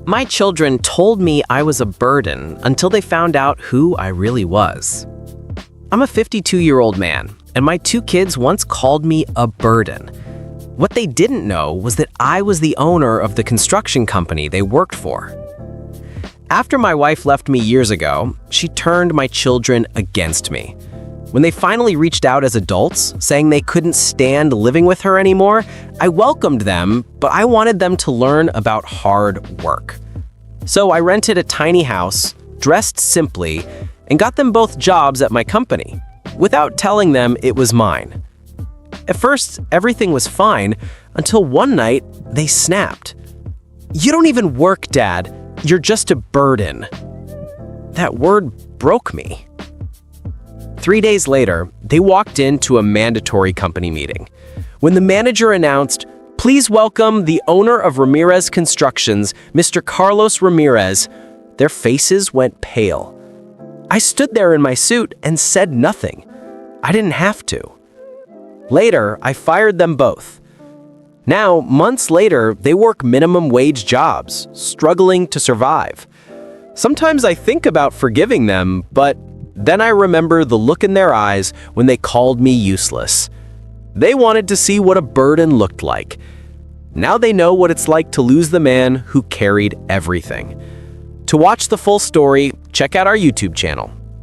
My children told me I was a burden until they found out who I really was. I'm a 52-year-old man, and my 2 kids once called me a burden. What they didn't know was that I was the owner of the construction company they worked for. After my wife left me years ago, she turned my children against me. When they finally reached out as adults, saying they couldn't stand living with her anymore, I welcomed them, but I wanted them to learn about hard work. So I rented a tiny house, dressed simply, and got them both jobs at my company, without telling them it was mine. At first, everything was fine, until one night, they snapped. "You don't even work, Dad. You're just a burden." That word broke me. 3 days later, they walked into a mandatory company meeting. When the manager announced, "Please welcome the owner of Ramírez Constructions, Mr. Carlos Ramírez," their faces went pale. I stood there in my suit and said nothing. I didn't have to. Later, I fired them both. Now, months later, they work minimum wage jobs, struggling to survive. Sometimes I think about forgiving them, but then I remember the look in their eyes when they called me useless. They wanted to see what a burden looked like. Now they know what it's like to lose the man who carried everything. To watch the full story, check out our YouTube channel.